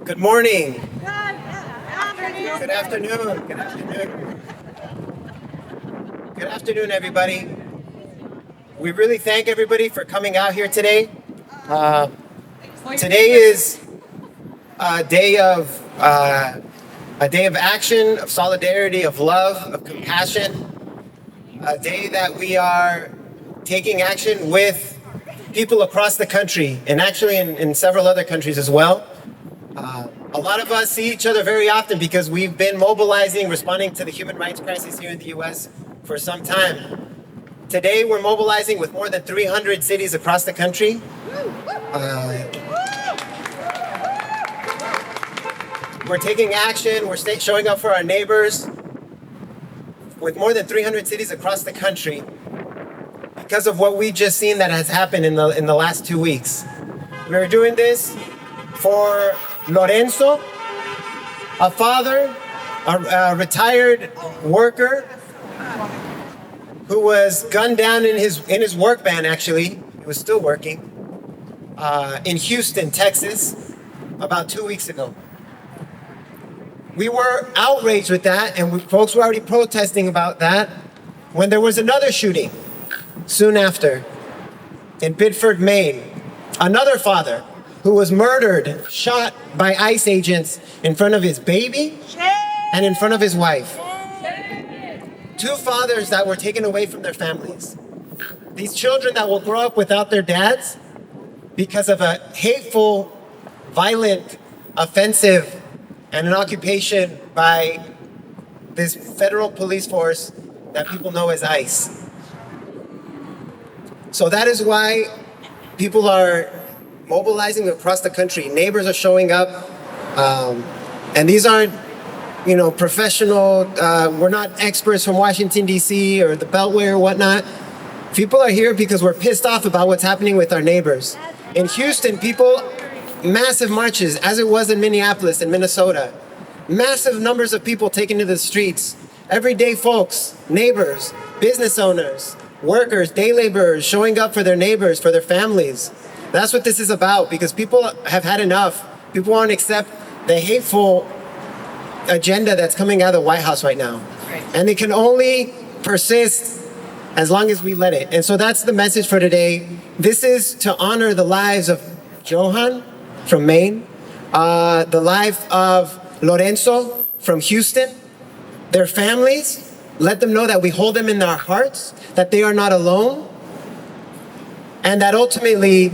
Good morning. Good afternoon. Good afternoon. Good afternoon, everybody. We really thank everybody for coming out here today. Today is a day of action, of solidarity, of love, of compassion. A day that we are taking action with people across the country, and actually in several other countries as well. A lot of us see each other very often because we've been mobilizing, responding to the human rights crisis here in the US for some time. Today we're mobilizing with more than 300 cities across the country. We're taking action, we're showing up for our neighbors with more than 300 cities across the country because of what we just seen that has happened in the last 2 weeks. We're doing this for Lorenzo, a father, a retired worker who was gunned down in his work van. Actually, he was still working in Houston, Texas, about 2 weeks ago. We were outraged with that, and folks were already protesting about that when there was another shooting soon after in Biddeford, Maine. Another father who was murdered, shot by ICE agents in front of his baby and in front of his wife. Two fathers that were taken away from their families. These children that will grow up without their dads because of a hateful, violent, offensive, and an occupation by this federal police force that people know as ICE. So that is why people are mobilizing across the country. Neighbors are showing up, and these aren't, professional. We're not experts from Washington, D.C. or the Beltway or whatnot. People are here because we're pissed off about what's happening with our neighbors. In Houston, massive marches, as it was in Minneapolis and Minnesota. Massive numbers of people taking to the streets. Everyday folks, neighbors, business owners, workers, day laborers showing up for their neighbors, for their families. That's what this is about, because people have had enough. People won't accept the hateful agenda that's coming out of the White House right now. Right. And it can only persist as long as we let it. And so that's the message for today. This is to honor the lives of Johan from Maine, the life of Lorenzo from Houston, their families. Let them know that we hold them in our hearts, that they are not alone, and that ultimately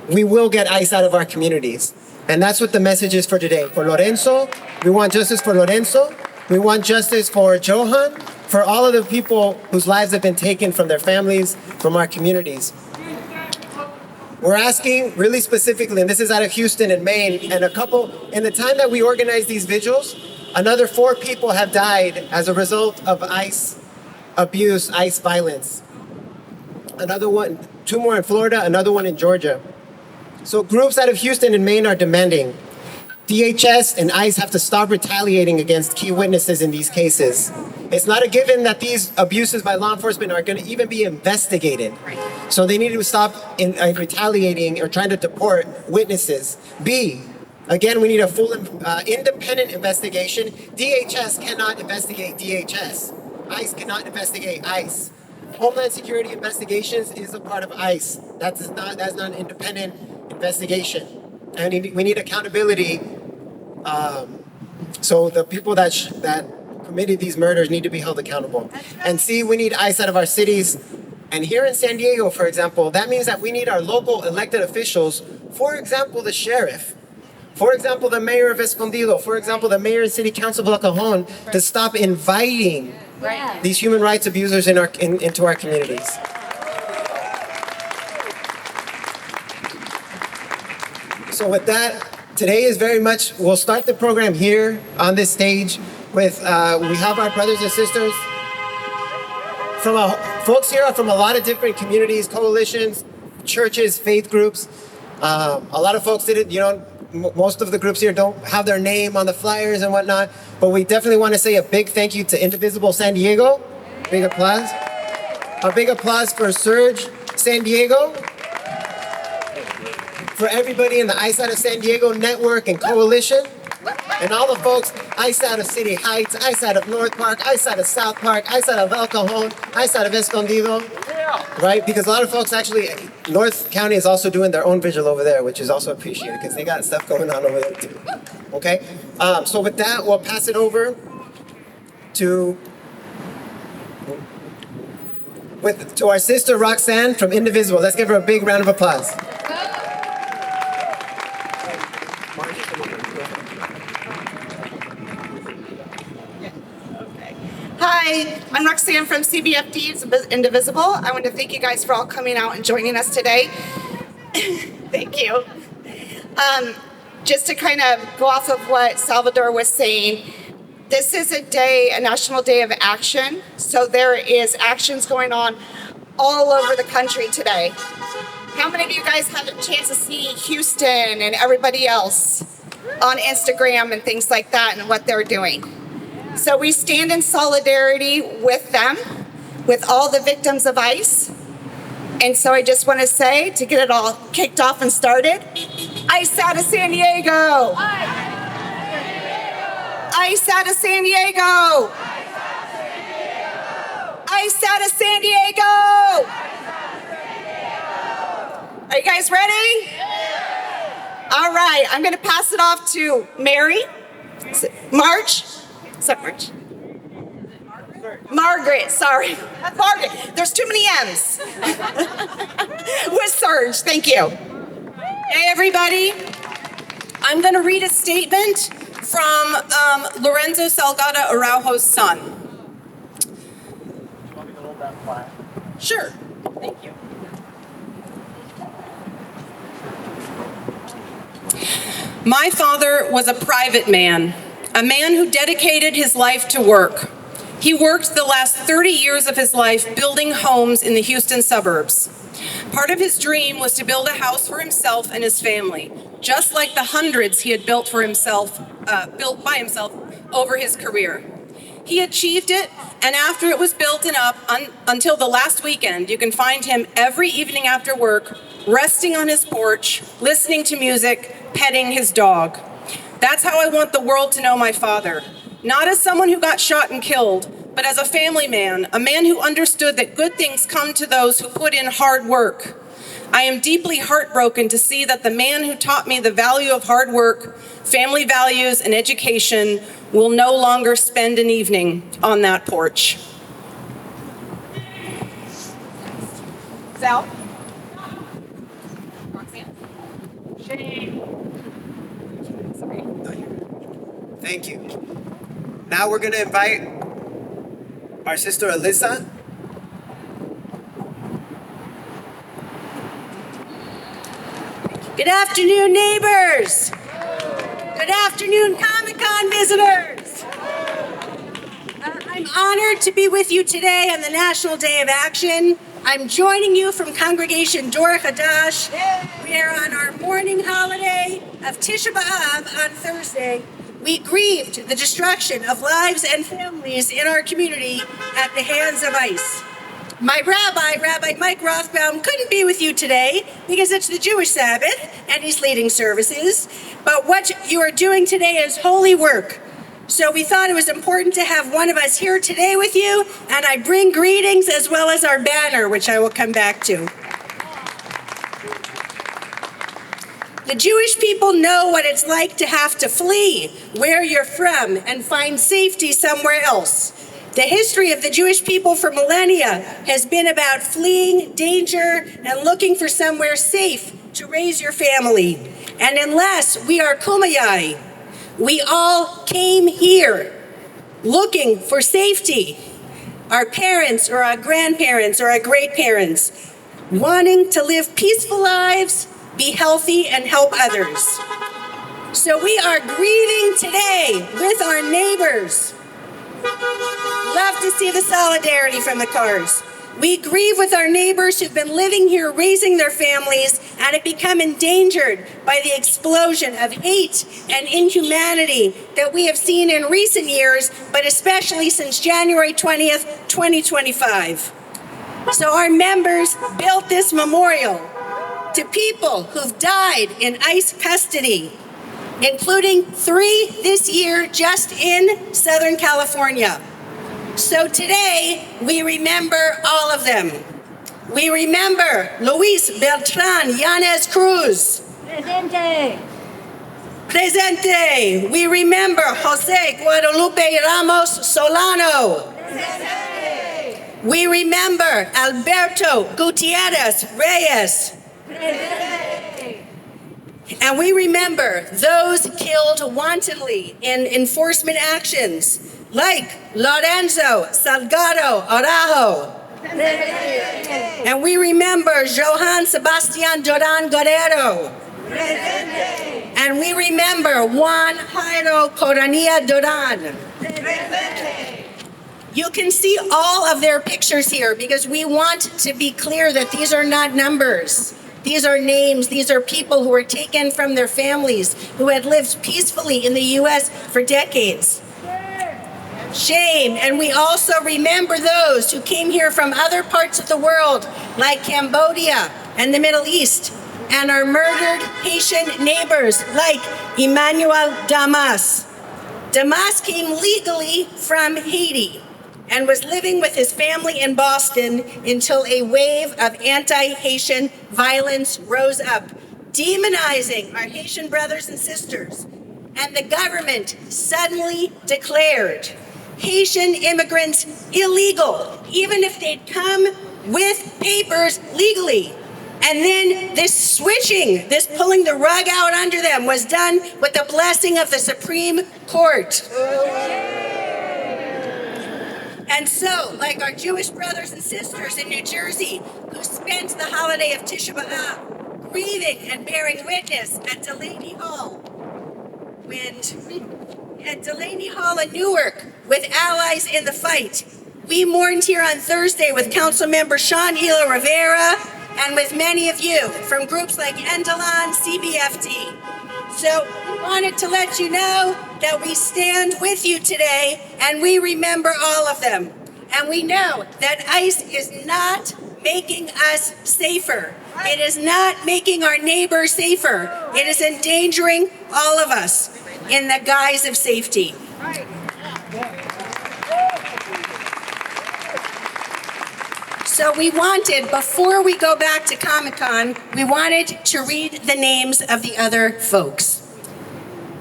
we will get ICE out of our communities. And that's what the message is for today. For Lorenzo, we want justice for Lorenzo. We want justice for Johan, for all of the people whose lives have been taken from their families, from our communities. We're asking really specifically, and this is out of Houston and Maine, and in the time that we organize these vigils, another 4 people have died as a result of ICE abuse, ICE violence. 2 more in Florida, another one in Georgia. So groups out of Houston and Maine are demanding DHS and ICE have to stop retaliating against key witnesses in these cases. It's not a given that these abuses by law enforcement are going to even be investigated. So they need to stop retaliating or trying to deport witnesses. B, again, we need a full independent investigation. DHS cannot investigate DHS. ICE cannot investigate ICE. Homeland Security investigations is a part of ICE. That's not an independent investigation. And we need accountability. So the people that committed these murders need to be held accountable. And C, we need ICE out of our cities. And here in San Diego, for example, that means that we need our local elected officials, for example, the sheriff, for example, the mayor of Escondido, for example, the mayor and city council of El Cajon, to stop inviting these human rights abusers into our communities. So with that, today is very much, we'll start the program here on this stage with, we have our brothers and sisters folks here are from a lot of different communities, coalitions, churches, faith groups. A lot of folks most of the groups here don't have their name on the flyers and whatnot, but we definitely want to say a big thank you to Indivisible San Diego. Big applause. A big applause for Surge San Diego. for everybody in the Ice Out of San Diego Network and Coalition, and all the folks, Ice Out of City Heights, Ice Out of North Park, Ice Out of South Park, Ice Out of El Cajon, Ice Out of Escondido, right? Because a lot of folks actually, North County is also doing their own vigil over there, which is also appreciated because they got stuff going on over there too, okay? So with that, we'll pass it over to our sister Roxanne from Indivisible. Let's give her a big round of applause. Hi, I'm Roxanne from CBFD Indivisible. I want to thank you guys for all coming out and joining us today. Thank you. Just to kind of go off of what Salvador was saying, this is a national day of action. So there is actions going on all over the country today. How many of you guys had a chance to see Houston and everybody else on Instagram and things like that and what they're doing? So we stand in solidarity with them, with all the victims of ICE. And so I just want to say, to get it all kicked off and started, ICE out of San Diego! ICE out of San Diego! ICE out of San Diego! Are you guys ready? All right, I'm going to pass it off to Mary. March. Margaret, sorry. Margaret, there's too many M's. With Serge, thank you. Hey, everybody. I'm going to read a statement from Lorenzo Salgado Araujo's son. Sure. Thank you. My father was a private man, a man who dedicated his life to work. He worked the last 30 years of his life building homes in the Houston suburbs. Part of his dream was to build a house for himself and his family, just like the hundreds he had built by himself over his career. He achieved it, and after it was built and up until the last weekend, you can find him every evening after work, resting on his porch, listening to music, petting his dog. That's how I want the world to know my father. Not as someone who got shot and killed, but as a family man, a man who understood that good things come to those who put in hard work. I am deeply heartbroken to see that the man who taught me the value of hard work, family values, and education will no longer spend an evening on that porch. Sal? Thank you. Now we're going to invite our sister Alyssa. Good afternoon, neighbors. Good afternoon, Comic-Con visitors. I'm honored to be with you today on the National Day of Action. I'm joining you from Congregation Dor Hadash. We are on our morning holiday of Tisha B'Av on Thursday. We grieved the destruction of lives and families in our community at the hands of ICE. My Rabbi Mike Rothbaum, couldn't be with you today because it's the Jewish Sabbath and he's leading services. But what you are doing today is holy work. So we thought it was important to have one of us here today with you, and I bring greetings as well as our banner, which I will come back to. The Jewish people know what it's like to have to flee where you're from and find safety somewhere else. The history of the Jewish people for millennia has been about fleeing danger and looking for somewhere safe to raise your family. And unless we are kumayai, we all came here looking for safety. Our parents or our grandparents or our great-parents wanting to live peaceful lives, be healthy, and help others. So we are grieving today with our neighbors. Love to see the solidarity from the cars. We grieve with our neighbors who've been living here, raising their families, and have become endangered by the explosion of hate and inhumanity that we have seen in recent years, but especially since January 20th, 2025. So our members built this memorial to people who've died in ICE custody, including 3 this year just in Southern California. So today, we remember all of them. We remember Luis Beltran Yanez Cruz. Presente. Presente. We remember Jose Guadalupe Ramos Solano. Presente. We remember Alberto Gutierrez Reyes. Presente. And we remember those killed wantonly in enforcement actions, like Lorenzo Salgado Araujo. Presente. And we remember Johan Sebastian Duran Guerrero. Presente. And we remember Juan Jairo Coronilla Duran. Presente. You can see all of their pictures here because we want to be clear that these are not numbers. These are names. These are people who were taken from their families, who had lived peacefully in the U.S. for decades. Shame. And we also remember those who came here from other parts of the world, like Cambodia and the Middle East, and our murdered Haitian neighbors, like Emmanuel Damas. Damas came legally from Haiti and was living with his family in Boston until a wave of anti-Haitian violence rose up, demonizing our Haitian brothers and sisters. And the government suddenly declared Haitian immigrants illegal, even if they'd come with papers legally. And then this switching, this pulling the rug out under them was done with the blessing of the Supreme Court. And so, like our Jewish brothers and sisters in New Jersey who spent the holiday of Tisha B'Av grieving and bearing witness at Delaney Hall, at Delaney Hall in Newark with allies in the fight. We mourned here on Thursday with Councilmember Sean Hilo Rivera and with many of you from groups like NDLON, CBFD. So we wanted to let you know that we stand with you today and we remember all of them. And we know that ICE is not making us safer. It is not making our neighbors safer. It is endangering all of us in the guise of safety. So we wanted, before we go back to Comic-Con, we wanted to read the names of the other folks.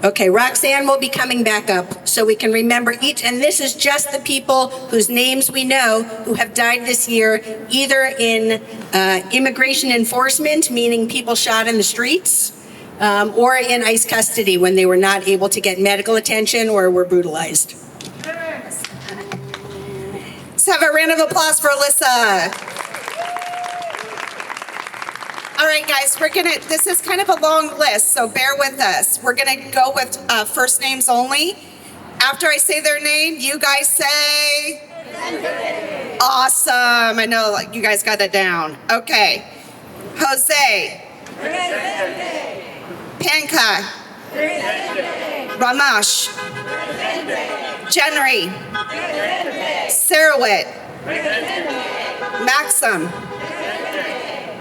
Okay, Roxanne will be coming back up so we can remember each, and this is just the people whose names we know who have died this year, either in immigration enforcement, meaning people shot in the streets, or in ICE custody when they were not able to get medical attention or were brutalized. Let's have a round of applause for Alyssa. All right, guys, this is kind of a long list, so bear with us. We're gonna go with first names only. After I say their name, you guys say, Presente. Awesome. I know you guys got that down. Okay. Jose. Presente. Panka. Presente. Ramash. Presente. Jenry. Presente. Sarawit. Presente. Maxim.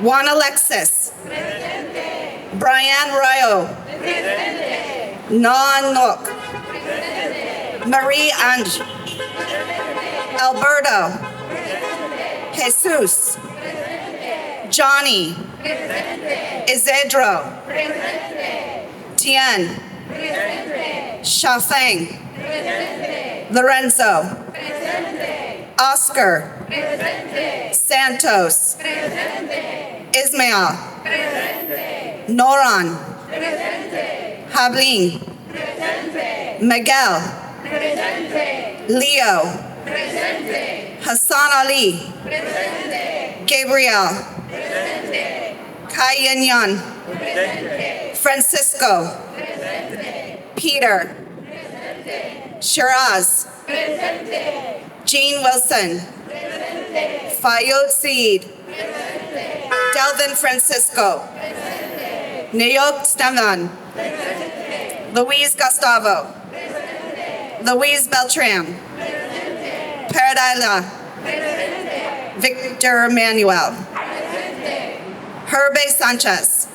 Juan Alexis. Presente. Brian Rayo. Presente. Non Nook. Presente. Marie Ange. Presente. Alberto. Presente. Jesus. Presente. Johnny. Presente. Isidro. Presente. Tien. Presente. Shafang. Presente. Lorenzo. Presente. Oscar. Presente. Santos. Presente. Ismael. Presente. Noran. Presente. Hablin. Presente. Miguel. Presente. Leo. Presente. Hassan Ali. Presente. Gabriel. Presente. Kayanyan. Presente. Francisco. Presente. Peter. Presente. Shiraz. Presente. Jean Wilson. Presente. Fayod Seed. Presente. Delvin Francisco. Presente. Nayok Stamnan. Presente. Luis Gustavo. Presente. Luis Beltran. Presente. Paradila. Presente. Victor Manuel. Presente. Herbe Sanchez.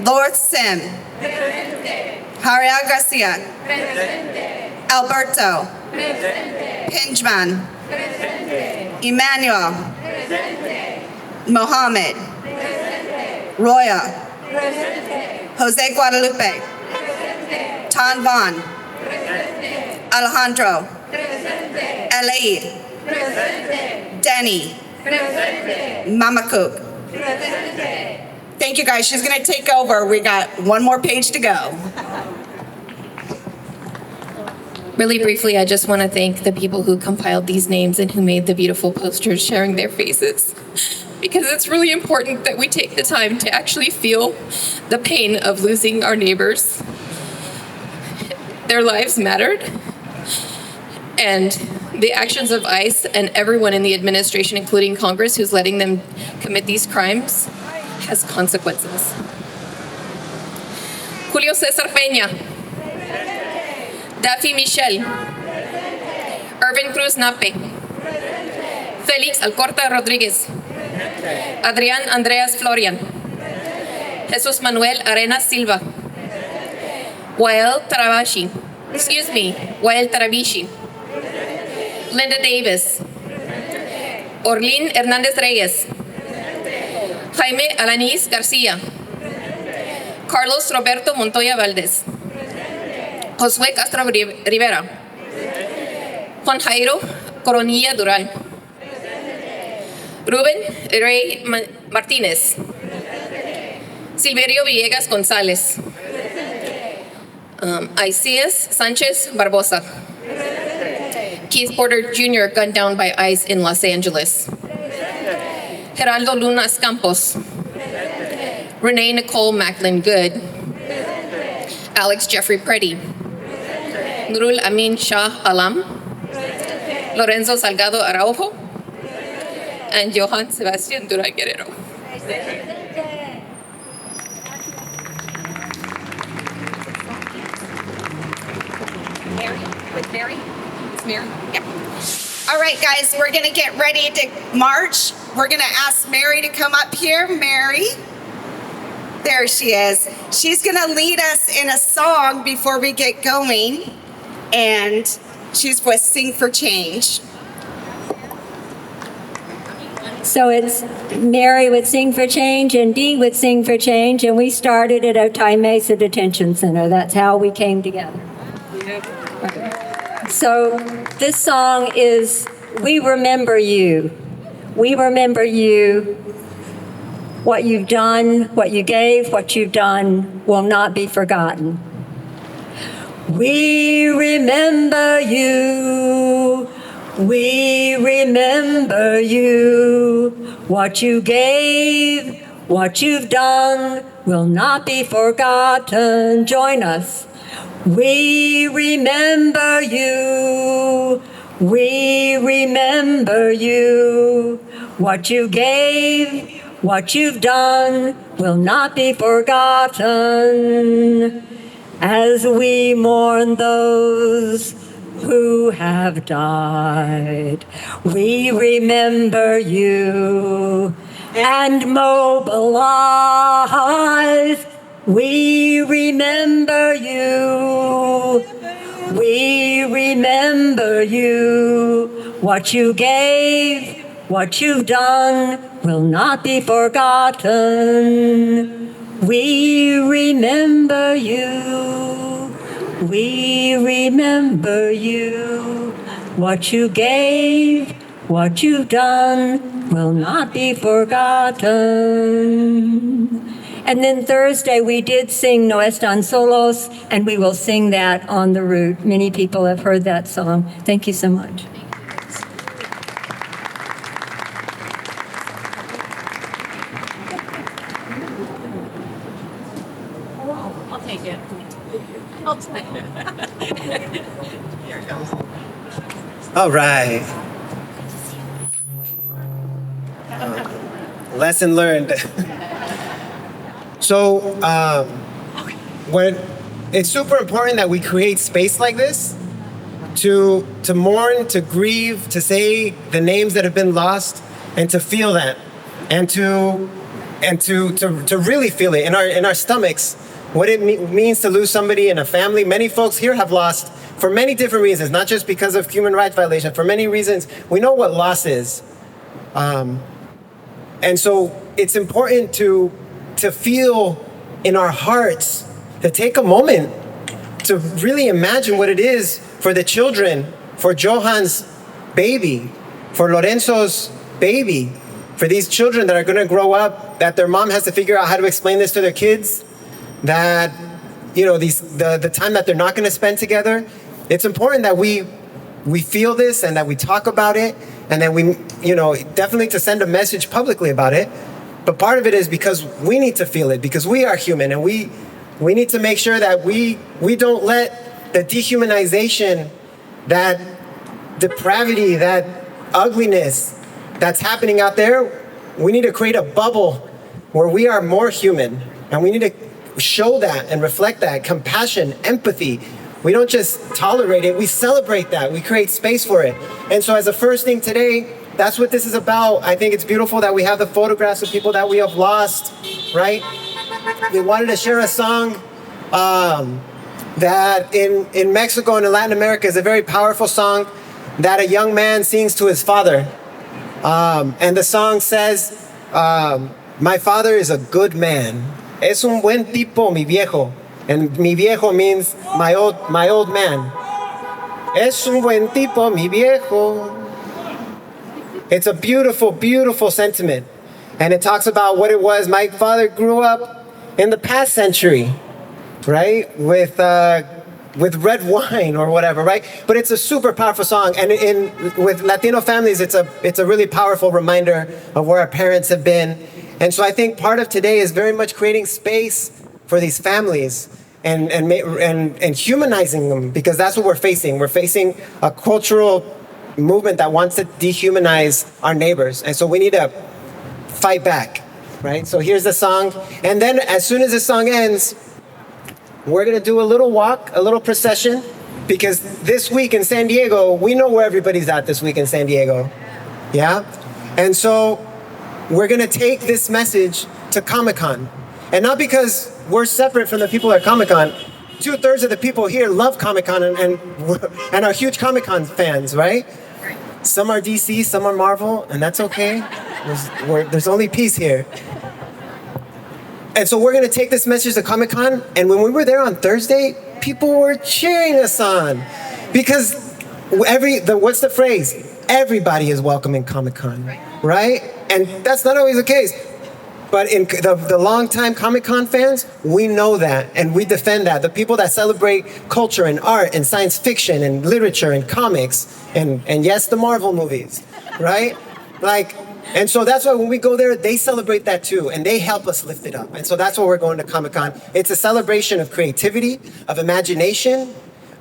Lord Sim. Ariel Garcia. Alberto. Pinjman. Emmanuel. Mohammed. Roya. Jose Guadalupe. Tan Vaughn. Alejandro. Elaid. Denny. Mamakuk. Thank you guys. She's going to take over. We got one more page to go. Really briefly, I just want to thank the people who compiled these names and who made the beautiful posters sharing their faces. Because it's really important that we take the time to actually feel the pain of losing our neighbors. Their lives mattered. And the actions of ICE and everyone in the administration, including Congress, who's letting them commit these crimes, has consequences. Julio Cesar Peña. Daffy Michel. Irvin Cruz Nape. Felix Alcorta Rodriguez. Adrián Andreas Florian. Jesus Manuel Arenas Silva. Wael Tarabishi. Linda Davis. Orlin Hernandez Reyes. Jaime Alanis Garcia. Carlos Roberto Montoya Valdez. Josué Castro Rivera. Juan Jairo Coronilla Durán. Rubén Rey Martínez. Silverio Villegas González. Isias Sanchez Barbosa. Keith Porter Jr. gunned down by ICE in Los Angeles. Geraldo Lunas Campos. Renee Nicole Macklin Good. Alex Jeffrey Preddy. Nurul Amin Shah Alam. Lorenzo Salgado Araujo. And Johan Sebastian Duran Guerrero. Mary? It's Mary? Yeah. All right, guys, we're going to get ready to march. We're going to ask Mary to come up here. Mary. There she is. She's going to lead us in a song before we get going. And she's with Sing for Change. So it's Mary with Sing for Change and Dee with Sing for Change, and we started at Otay Mesa Detention Center. That's how we came together. So this song is We Remember You. We remember you. What you've done, what you gave, what you've done will not be forgotten. We remember you. We remember you. What you gave, what you've done will not be forgotten. Join us. We remember you. We remember you. What you gave, what you've done will not be forgotten. As we mourn those who have died, we remember you and mobilize. We remember you. We remember you. What you gave, what you've done will not be forgotten. We remember you. We remember you. What you gave, what you've done will not be forgotten. And then Thursday, we did sing No Están Solos, and we will sing that on the route. Many people have heard that song. Thank you so much. I'll take it. I'll take it. Here it goes. All right. Lesson learned. So, when it's super important that we create space like this to mourn, to grieve, to say the names that have been lost, and to feel that, and to and to really feel it in our stomachs, what it means to lose somebody in a family. Many folks here have lost for many different reasons, not just because of human rights violation. For many reasons, we know what loss is, and so it's important to feel in our hearts, to take a moment to really imagine what it is for the children, for Johan's baby, for Lorenzo's baby, for these children that are going to grow up, that their mom has to figure out how to explain this to their kids, that, you know, the time that they're not going to spend together. It's important that we feel this and that we talk about it, and that we, you know, definitely to send a message publicly about it. But part of it is because we need to feel it, because we are human, and we need to make sure that we don't let the dehumanization, that depravity, that ugliness that's happening out there, we need to create a bubble where we are more human, and we need to show that and reflect that compassion, empathy. We don't just tolerate it, we celebrate that, we create space for it. And so as a first thing today, that's what this is about. I think it's beautiful that we have the photographs of people that we have lost, right? We wanted to share a song that in Mexico and in Latin America is a very powerful song that a young man sings to his father. And the song says, my father is a good man. Es un buen tipo, mi viejo. And mi viejo means my old man. Es un buen tipo, mi viejo. It's a beautiful, beautiful sentiment. And it talks about what it was. My father grew up in the past century, right? With red wine or whatever, right? But it's a super powerful song. And with Latino families, it's a really powerful reminder of where our parents have been. And so I think part of today is very much creating space for these families and humanizing them, because that's what we're facing. We're facing a cultural movement that wants to dehumanize our neighbors. And so we need to fight back, right? So here's the song. And then as soon as the song ends, we're going to do a little walk, a little procession, because this week in San Diego, we know where everybody's at this week in San Diego. Yeah? And so we're going to take this message to Comic-Con. And not because we're separate from the people at Comic-Con. 2/3 of the people here love Comic-Con and are huge Comic-Con fans, right? Some are DC, some are Marvel, and that's okay. There's only peace here. And so we're gonna take this message to Comic-Con, and when we were there on Thursday, people were cheering us on. Because what's the phrase? Everybody is welcome in Comic-Con, right? And that's not always the case. But in the longtime Comic-Con fans, we know that, and we defend that. The people that celebrate culture and art and science fiction and literature and comics and yes, the Marvel movies, right? And so that's why when we go there, they celebrate that too, and they help us lift it up. And so that's why we're going to Comic-Con. It's a celebration of creativity, of imagination,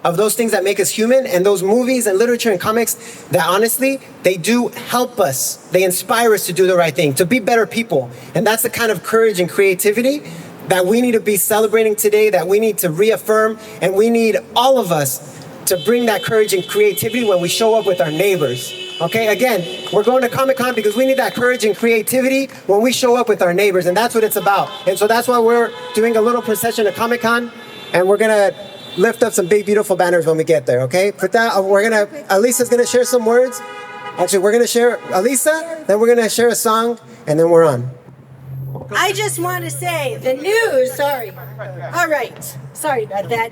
of those things that make us human, and those movies and literature and comics that honestly, they do help us. They inspire us to do the right thing, to be better people. And that's the kind of courage and creativity that we need to be celebrating today, that we need to reaffirm, and we need all of us to bring that courage and creativity when we show up with our neighbors. Okay, again, we're going to Comic-Con because we need that courage and creativity when we show up with our neighbors, and that's what it's about. And so that's why we're doing a little procession to Comic-Con, and we're gonna lift up some big, beautiful banners when we get there, okay? Put that, Alyssa's gonna share some words. Actually, we're gonna share Alyssa, then we're gonna share a song, and then we're on. I just want to say the news, sorry. All right, sorry about that.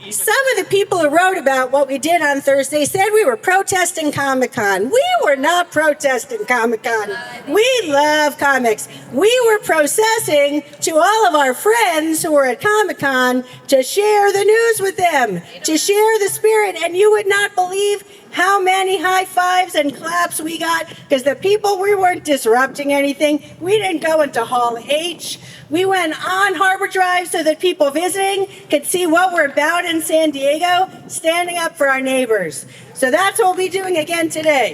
Some of the people who wrote about what we did on Thursday said we were protesting Comic-Con. We were not protesting Comic-Con. We love comics. We were processing to all of our friends who were at Comic-Con to share the news with them, to share the spirit, and you would not believe how many high fives and claps we got, because the people, we weren't disrupting anything. We didn't go into Hall H. We went on Harbor Drive so that people visiting could see what we're about in San Diego, standing up for our neighbors. So that's what we'll be doing again today.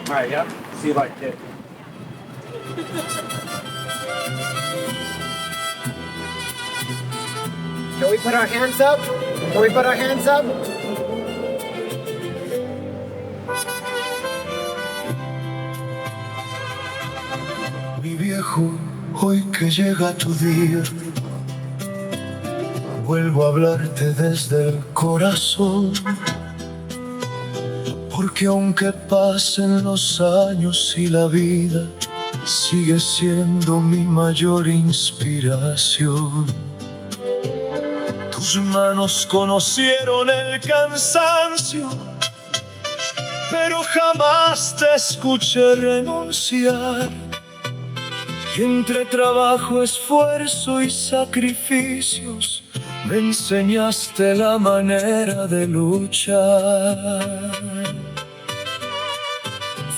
All right, yep. See you like it. Can we put our hands up? Can we put our hands up? mi viejo, hoy que llega tu día, vuelvo a hablarte desde el corazón. Porque aunque pasen los años y la vida, sigue siendo mi mayor inspiración. Tus manos conocieron el cansancio, pero jamás te escuché renunciar. Y entre trabajo, esfuerzo y sacrificios, me enseñaste la manera de luchar.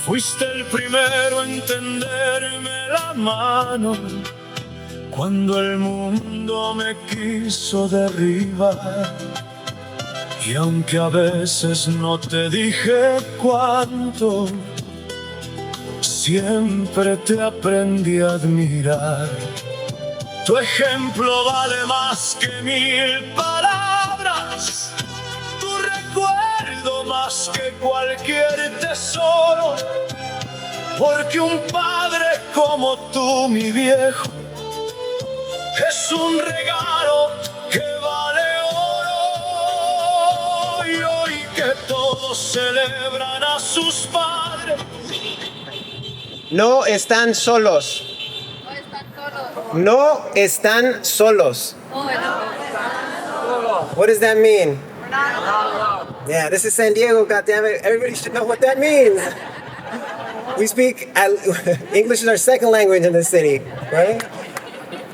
Fuiste el primero en tenderme la mano cuando el mundo me quiso derribar. Y aunque a veces no te dije cuánto, siempre te aprendí a admirar. Tu ejemplo vale más que 1000 palabras, tu recuerdo más que cualquier tesoro, porque un padre como tú, mi viejo, es un regalo que vale oro. Y hoy que todos celebran a sus padres, No están solos. No están solos. What does that mean? Yeah, this is San Diego, goddammit. Everybody should know what that means. We speak, English is our second language in this city, right?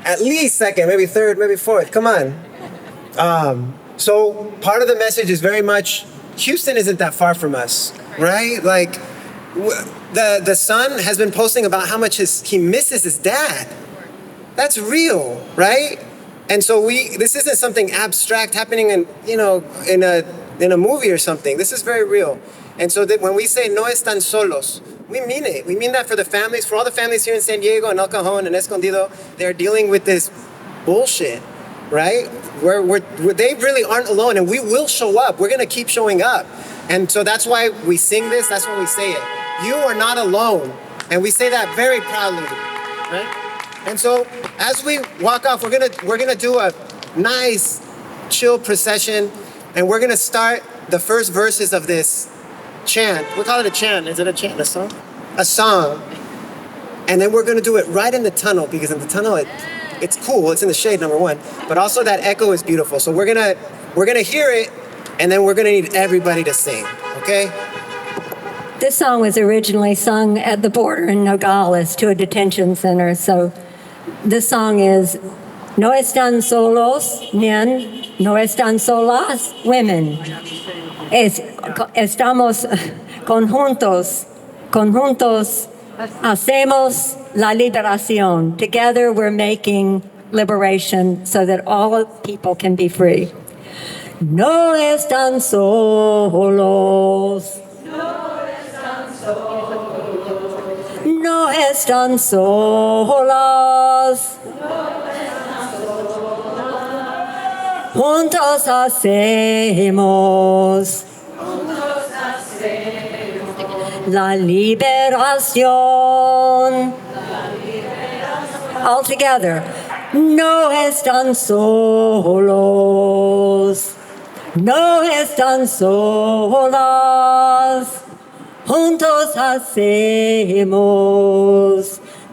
At least second, maybe third, maybe fourth. Come on. So part of the message is very much, Houston isn't that far from us, right? Like, the son has been posting about how much he misses his dad. That's real, right? And so this isn't something abstract happening in a movie or something. This is very real. And so that when we say no están solos, we mean it. We mean that for the families, for all the families here in San Diego and El Cajon and Escondido, they're dealing with this bullshit, right? Where they really aren't alone, and we will show up. We're gonna keep showing up. And so that's why we sing this, that's why we say it. You are not alone. And we say that very proudly, right? And so as we walk off, we're gonna do a nice, chill procession, and we're gonna start the first verses of this chant. We'll call it a chant. Is it a chant? A song? A song. And then we're gonna do it right in the tunnel, because in the tunnel it's cool. It's in the shade, number one. But also that echo is beautiful. So we're gonna hear it, and then we're gonna need everybody to sing. Okay? This song was originally sung at the border in Nogales to a detention center. So this song is No están solos, men, no están solas, women. Estamos conjuntos, hacemos la liberación. Together we're making liberation so that all people can be free. No están solos. No están solas. Juntos hacemos la liberación. All together. No están solos. No están solas. Juntos hacemos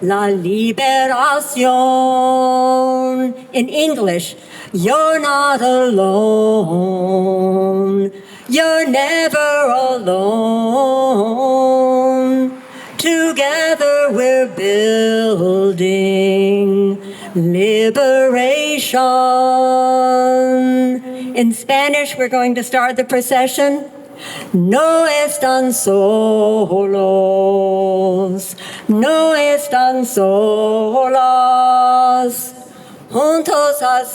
la liberación. In English, you're not alone. You're never alone. Together we're building liberation. In Spanish, we're going to start the procession. No están solos, no están solas, juntos hacemos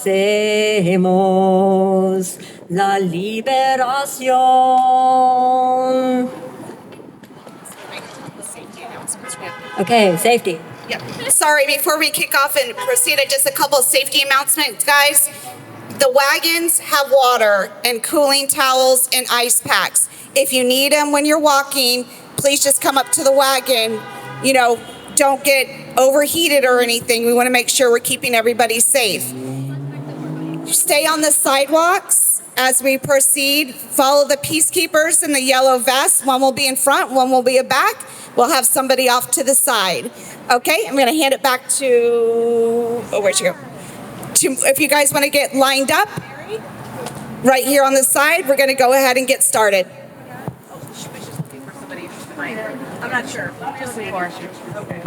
la liberación. Okay, safety. Yep. Sorry, before we kick off and proceed, just a couple of safety announcements, guys. The wagons have water and cooling towels and ice packs. If you need them when you're walking, please just come up to the wagon, don't get overheated or anything. We want to make sure we're keeping everybody safe. Stay on the sidewalks as we proceed. Follow the peacekeepers in the yellow vests. One will be in front, one will be back. We'll have somebody off to the side. Okay, I'm going to hand it back to, where'd you go? If you guys want to get lined up, right here on the side, we're going to go ahead and get started. I'm not sure. Just before. Okay.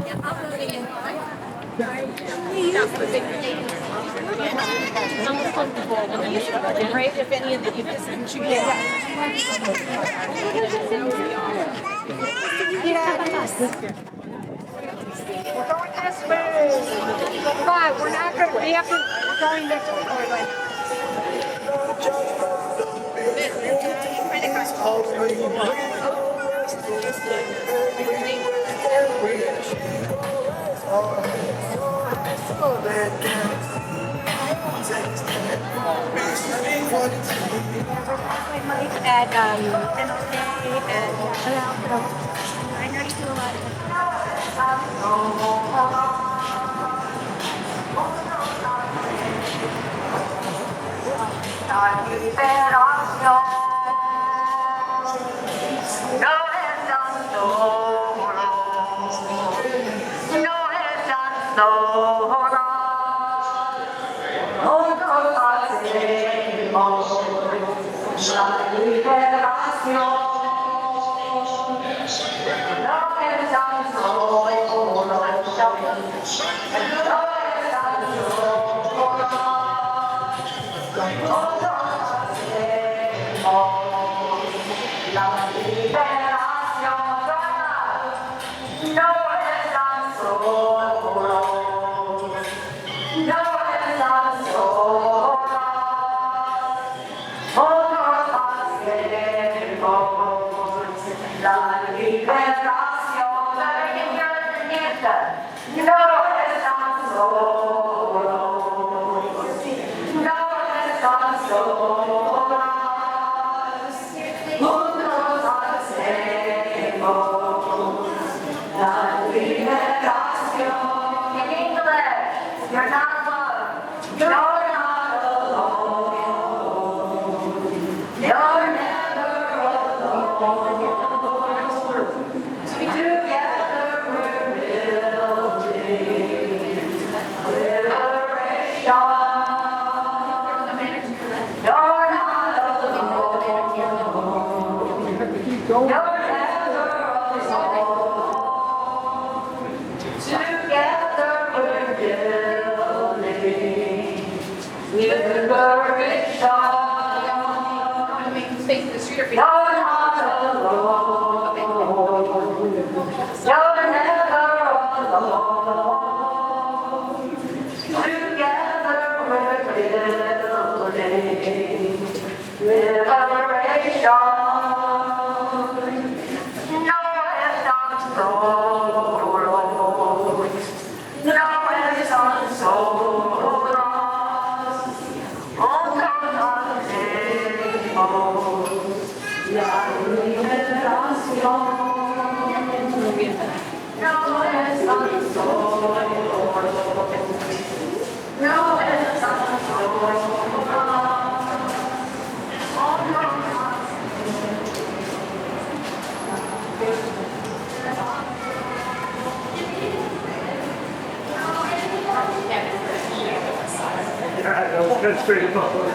Right, if any of the you just we're going this way. But we're not going to, we have to, we're going this way. At MLK and I know you do a lot of That's pretty cool.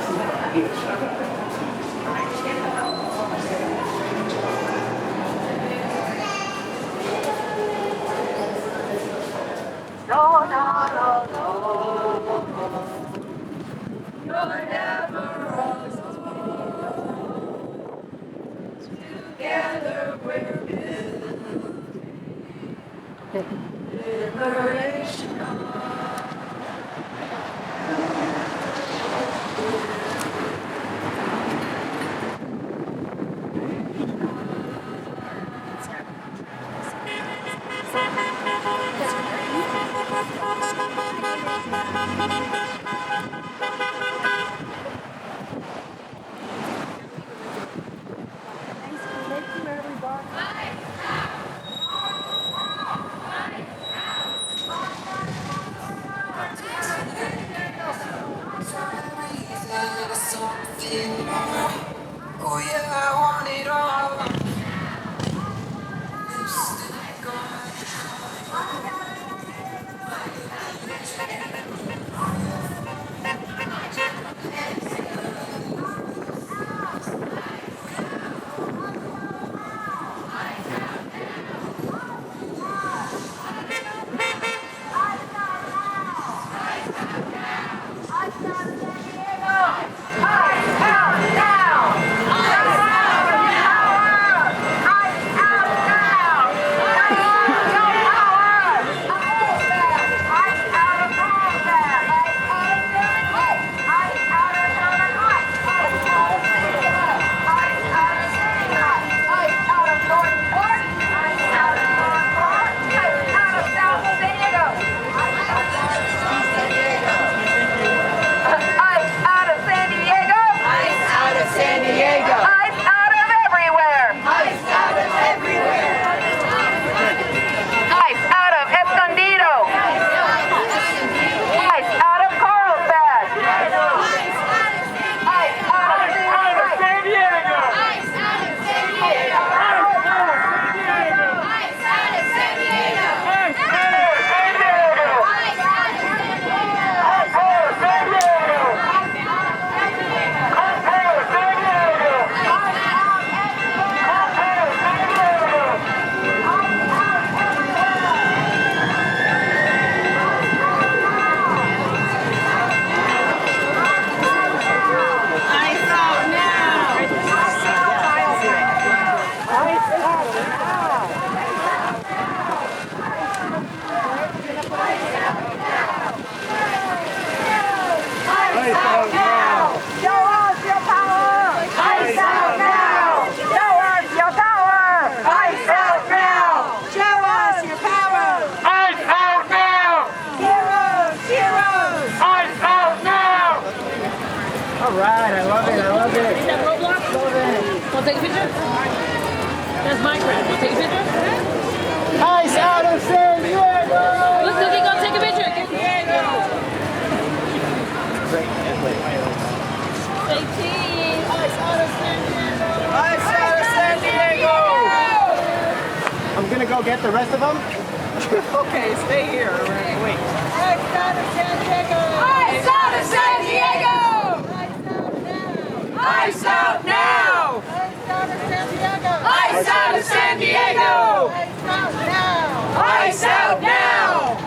right, I love it, I love it. See that roadblock? Love it. Want to take a picture? That's Minecraft. Want to take a picture? Ice out of San Diego! Look, Cookie, go take a picture. Say cheese. Ice out of San Diego! Ice out of San Diego! I'm gonna go get the rest of them. Okay, stay here. Wait. Ice out of San Diego! Ice out of San Diego! Ice out now! Ice out of San Diego! Ice out now! Ice out now!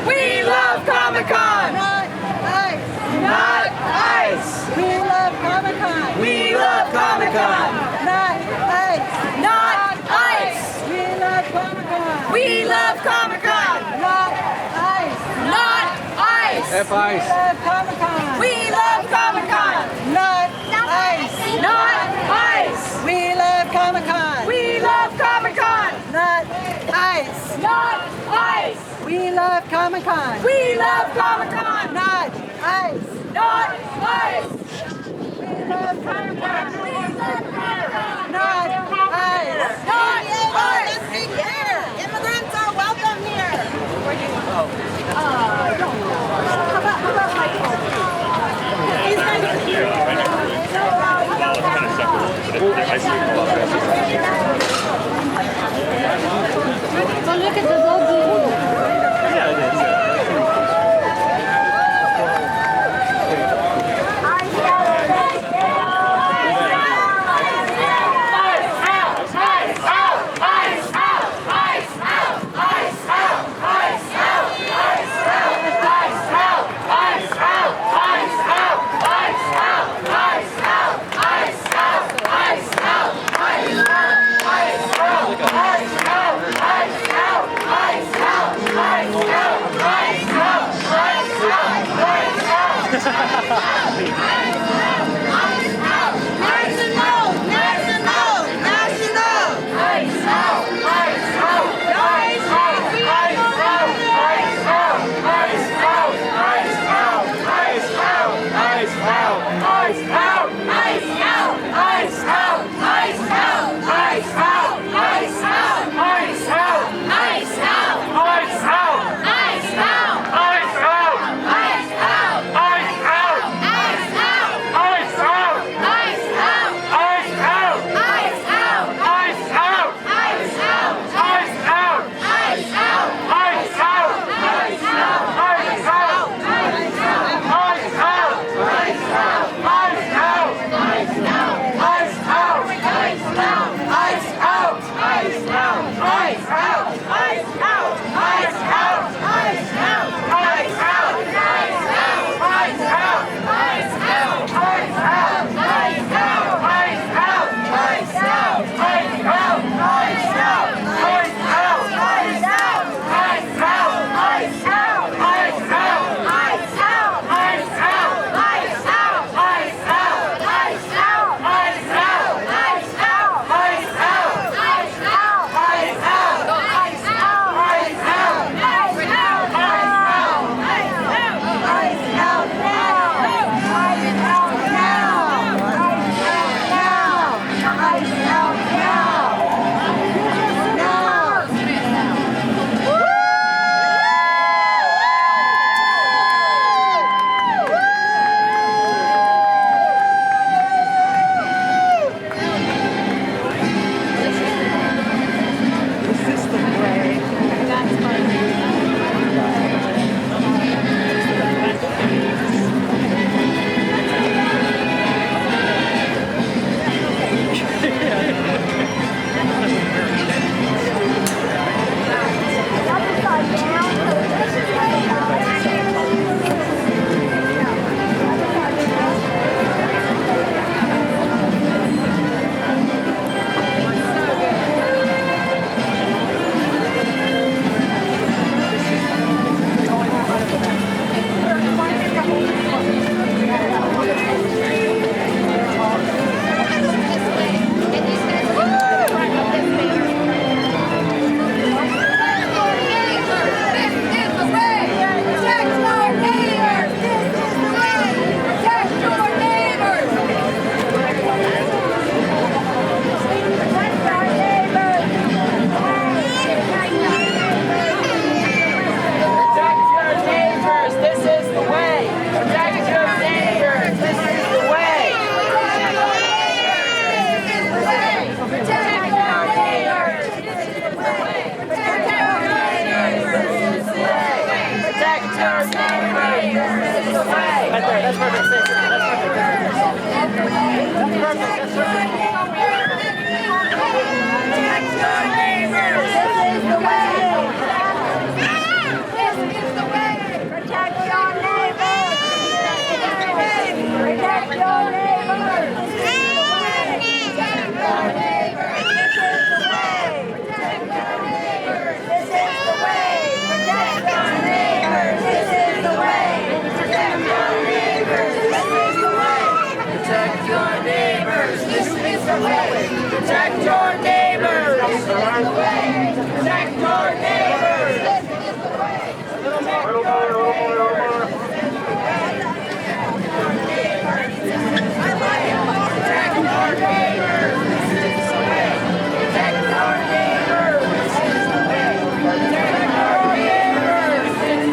We love Comic-Con! Not ice! Not ice! We love Comic-Con! We love Comic-Con! Not ice! Not ice! We love Comic-Con! We love Comic-Con! Not ice! Not ice! F ice. Love Comic-Con! We love Comic-Con! Not ice! Not ice! We love Comic-Con! We love Comic-Con! Not ice! Not ice! We love Comic-Con! We love Comic-Con! Not ice! Not ice! We love Comic-Con! Not ice! Not ice! Let's be here. Immigrants are welcome here. Ice out!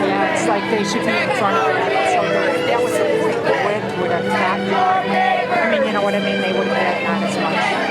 Yeah, it's like they should be in front of that. So that was the wind would have tapped. I mean, you know what I mean? They would have had not as much.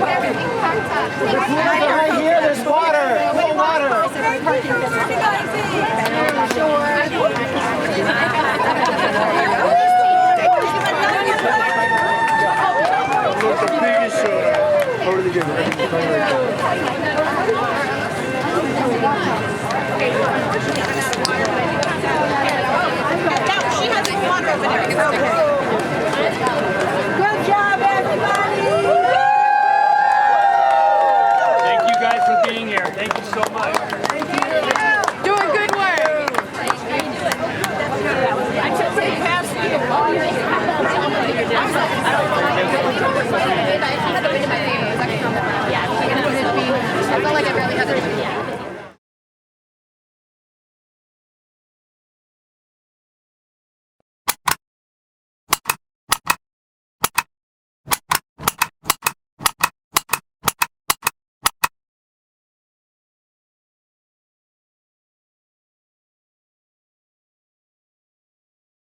Right here, there's water. More water. The previous over the game. She has a water over there. Good job, everybody. Thank you guys for being here. Thank you so much.